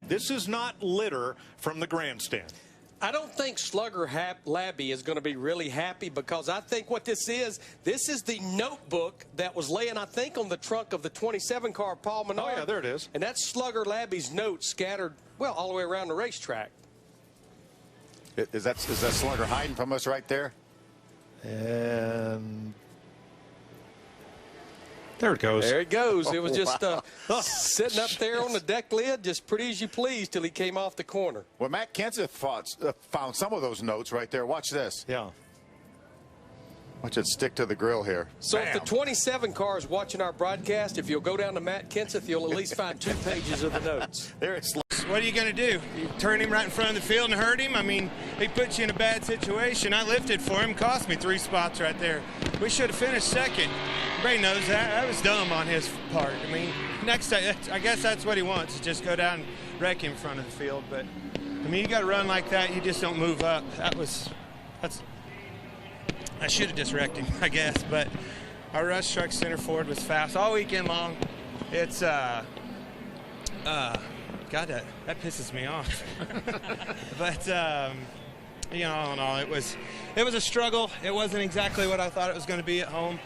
This is not litter from the grandstand. I don't think Slugger Labby is going to be really happy, because I think what this is the notebook that was laying, I think, on the trunk of the 27 car Paul Menard. Oh, yeah, there it is. And that's Slugger Labby's notes scattered, well, all the way around the racetrack. Is that Slugger hiding from us right there? And there it goes. There it goes. It was just sitting up there on the deck lid, just pretty as you please, till he came off the corner. Well, Matt Kenseth found some of those notes right there. Watch this. Yeah. Watch it stick to the grill here. So Bam. if the 27 car is watching our broadcast, if you'll go down to Matt Kenseth, you'll at least find 2 pages of the notes. There it's. What are you going to do? You turn him right in front of the field and hurt him? I mean, he puts you in a bad situation. I lifted for him, cost me 3 spots right there. We should have finished second. Everybody knows that. That was dumb on his part. I mean, next time, I guess that's what he wants, is just go down and wreck him in front of the field. But, I mean, you got to run like that. You just don't move up. I should have just wrecked him, I guess. But our rush truck center forward was fast all weekend long. It's, God, that pisses me off. But, you know, all in all, it was a struggle. It wasn't exactly what I thought it was going to be at home.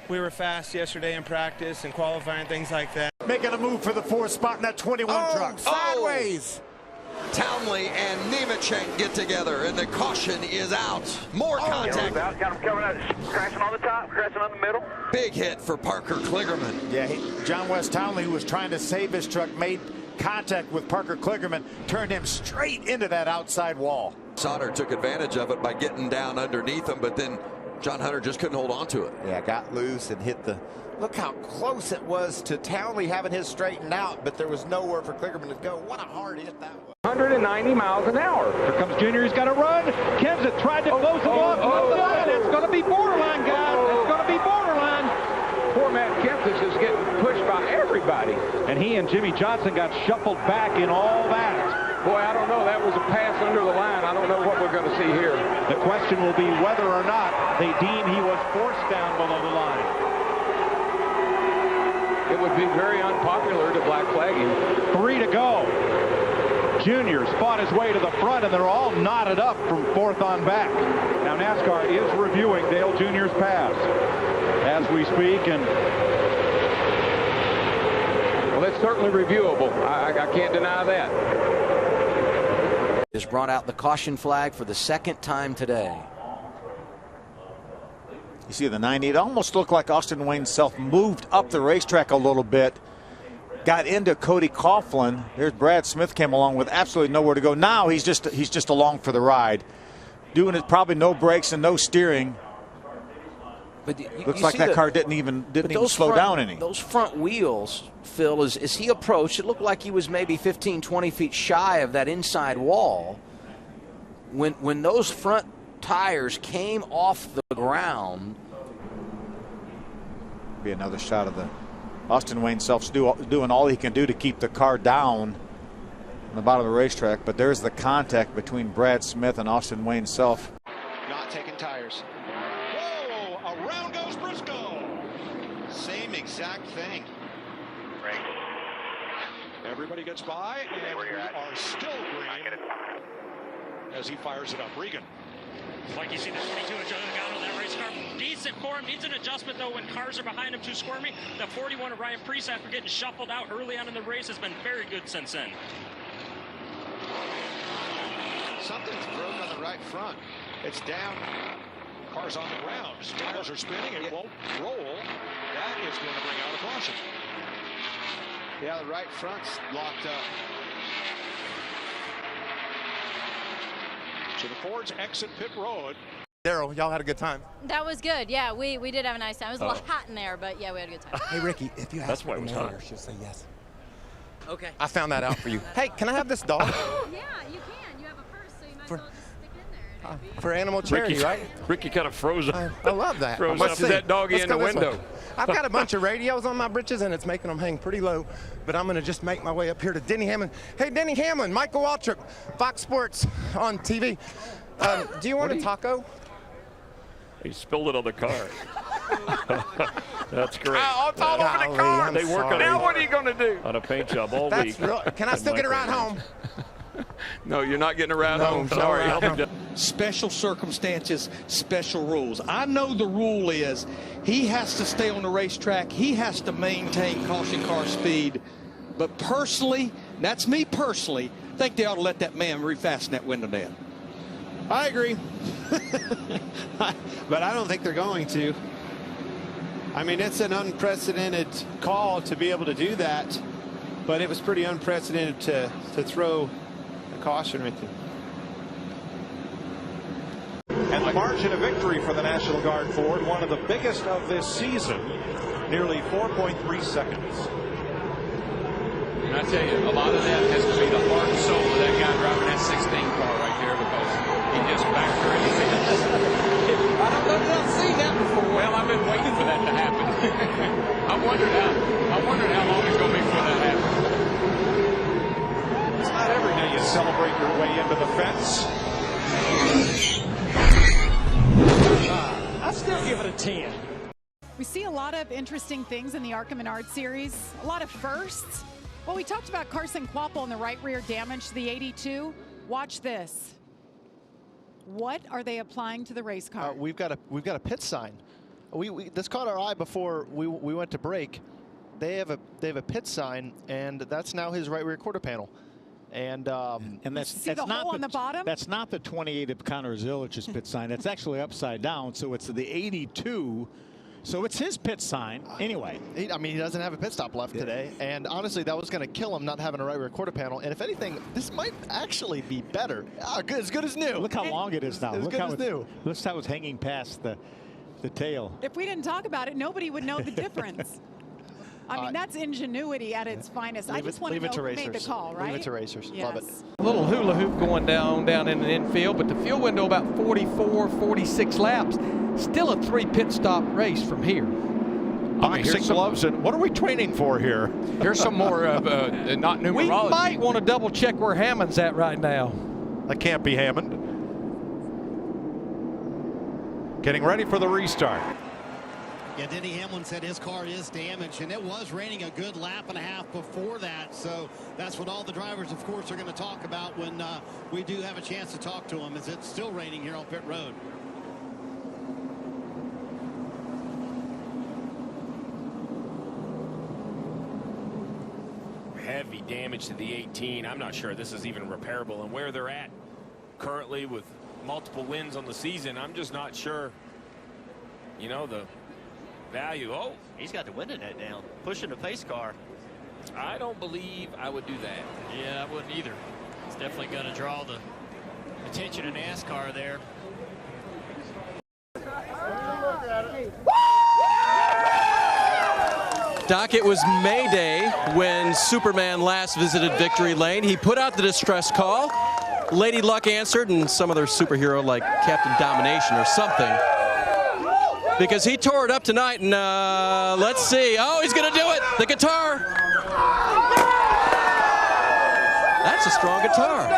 We were fast yesterday in practice and qualifying, things like that. Making a move for the 4th spot in that 21 truck. Sideways. Townley and Nemechek get together, and the caution is out. More contact. Got him coming out, crashing on the top, crashing on the middle. Big hit for Parker Kligerman. Yeah, John West Townley, who was trying to save his truck, made contact with Parker Kligerman, turned him straight into that outside wall. Sauter took advantage of it by getting down underneath him, but then John Hunter just couldn't hold on to it. Yeah, got loose and hit the... Look how close it was to Townley having his straightened out, but there was nowhere for Kligerman to go. What a hard hit that was. 190 miles an hour. Here comes Junior. He's got to run. Kenseth tried to close him off. It's going to be borderline, guys. It's going to be borderline. Poor Matt Kenseth is getting pushed by everybody. And he and Jimmy Johnson got shuffled back in all that. Boy, I don't know. That was a pass under the line. I don't know what we're going to see here. The question will be whether or not they deem he was forced down below the line. It would be very unpopular to black flag him. 3 to go. Junior's fought his way to the front, and they're all knotted up from 4th on back. Now NASCAR is reviewing Dale Jr.'s pass as we speak, and well, it's certainly reviewable. I can't deny that. Has brought out the caution flag for the 2nd time today. You see the 90, it almost looked like Austin Wayne Self moved up the racetrack a little bit, got into Cody Coughlin. There's Brad Smith came along with absolutely nowhere to go. Now he's just along for the ride, doing it, probably no brakes and no steering. But looks like that car didn't even slow down any. Those front wheels, Phil, as he approached, it looked like he was maybe 15, 20 feet shy of that inside wall. When those front tires came off the ground. Be another shot of the Austin Wayne Self's doing all he can do to keep the car down on the bottom of the racetrack, but there's the contact between Brad Smith and Austin Wayne Self. Not taking tires. Whoa, around goes Briscoe. Same exact thing. Right. Everybody gets by, and we are still green as he fires it up. Regan. Like you see the 22 inch got on that race car. Decent for him. Needs an adjustment, though, when cars are behind him too squirmy. The 41 of Ryan Preece, after getting shuffled out early on in the race, has been very good since then. Something's broke on the right front. It's down. Car's on the ground. His tires are spinning. It won't roll. That is going to bring out a caution. Yeah, the right front's locked up. So the Fords exit pit road. Daryl, y'all had a good time. That was good. Yeah, we did have a nice time. It was a little hot in there, but yeah, we had a good time. Hey, Ricky, if you ask That's why it was hot. she'll say yes. Okay. I found that out for you. Hey, can I have this dog? Yeah, you can. You have a purse, so you might as well just stick it in there. For animal charity, right? Ricky kind of froze up. I love that. Froze Let's up see. that doggy Let's in the go this window. way. I've got a bunch of radios on my britches, and it's making them hang pretty low. But I'm going to just make my way up here to Denny Hamlin. Hey, Denny Hamlin, Michael Waltrip, Fox Sports on TV. Do you want a taco? He spilled it on the car. That's great. Oh, it's all over the car. They work on Now what are you going to do? on a paint job all week. Can I still get around home? No, you're not getting around home. Sorry. Special circumstances, special rules. I know the rule is he has to stay on the racetrack. He has to maintain caution car speed. But personally, that's me personally, I think they ought to let that man refasten that window down. I agree. But I don't think they're going to. I mean, it's an unprecedented call to be able to do that, but it was pretty unprecedented to throw a caution right there. And the margin of victory for the National Guard Ford, one of the biggest of this season, nearly 4.3 seconds. And I tell you, a lot of that has to be the heart and soul of that guy driving that 16 car right there, because he just backed her in. I don't know that I've seen that before. Well, I've been waiting for that to happen. I wondered how long it's going to be before that happens. It's not every day you celebrate your way into the fence. I still give it a 10. We see a lot of interesting things in the Arkham and Art series, a lot of firsts. Well, we talked about Carson Kvapil and the right rear damage to the 82. Watch this. What are they applying to the race car? We've got a pit sign. This caught our eye before we went to break. They have a pit sign, and that's now his right rear quarter panel. And that's the not hole on the bottom? That's not the 28 of Connor Zilich's pit sign. It's actually upside down, so it's the 82. So it's his pit sign anyway. I mean, he doesn't have a pit stop left today, and honestly, that was going to kill him not having a right rear quarter panel. And if anything, this might actually be better. As good as new. Look how long it is now. Look how new. Look how it's hanging past the tail. If we didn't talk about it, nobody would know the difference. I mean, that's ingenuity at its finest. I just want to know who made the call, right? Leave it to racers. Yes. Love it. A little hula hoop going down in the infield, but the fuel window about 44, 46 laps. Still a 3 pit stop race from here. Boxing gloves, and what are we training for here? Here's some more not numerology. We might want to double check where Hammond's at right now. That can't be Hammond. Getting ready for the restart. Yeah, Denny Hamlin said his car is damaged, and it was raining a good lap and a half before that. So that's what all the drivers, of course, are going to talk about when we do have a chance to talk to them, as it's still raining here on pit road. Heavy damage to the 18. I'm not sure this is even repairable, and where they're at currently with multiple wins on the season, I'm just not sure, you know, the value. Oh, he's got the wind in that down, pushing the pace car. I don't believe I would do that. Yeah, I wouldn't either. It's definitely going to draw the attention of NASCAR there. Doc, it was May Day when Superman last visited Victory Lane. He put out the distress call. Lady Luck answered, and some other superhero like Captain Domination or something. Because he tore it up tonight, and let's see. Oh, he's going to do it. The guitar. That's a strong guitar.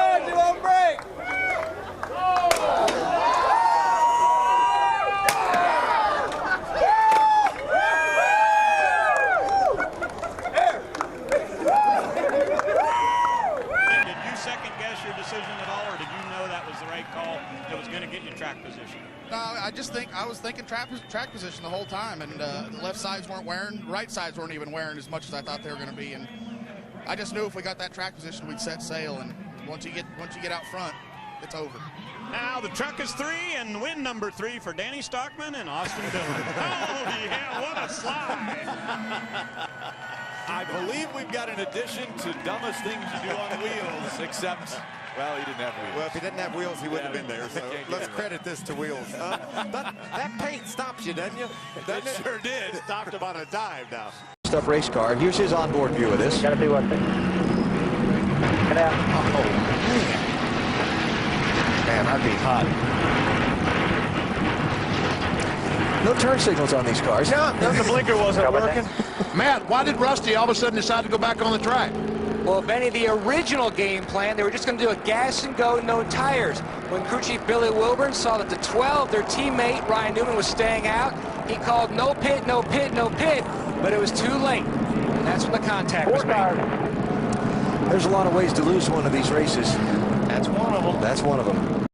I was thinking track position the whole time, and the left sides weren't wearing, right sides weren't even wearing as much as I thought they were going to be, and I just knew if we got that track position, we'd set sail, and once you get out front, it's over. Now the truck is 3, and win number 3 for Danny Stockman and Austin Dillon. Oh yeah, what a slide! I believe we've got an addition to dumbest things you do on wheels, except, well, he didn't have wheels. Well, if he didn't have wheels, he wouldn't have been there. So let's credit this to wheels. That paint stops you, doesn't you? It sure did. Stopped him on a dime now. Stuff race car. Here's his onboard view of this. Gotta be one thing. Get out. Oh, man, I'd be hot. No turn signals on these cars. Yeah, the blinker wasn't working. Matt, why did Rusty all of a sudden decide to go back on the track? Well, Benny, the original game plan, they were just going to do a gas and go, no tires. When crew chief Billy Wilburn saw that the 12, their teammate Ryan Newman, was staying out, He called no pit, no pit, no pit, but it was too late. And that's when the contact was made. There's a lot of ways to lose one of these races. That's one of them. That's one of them.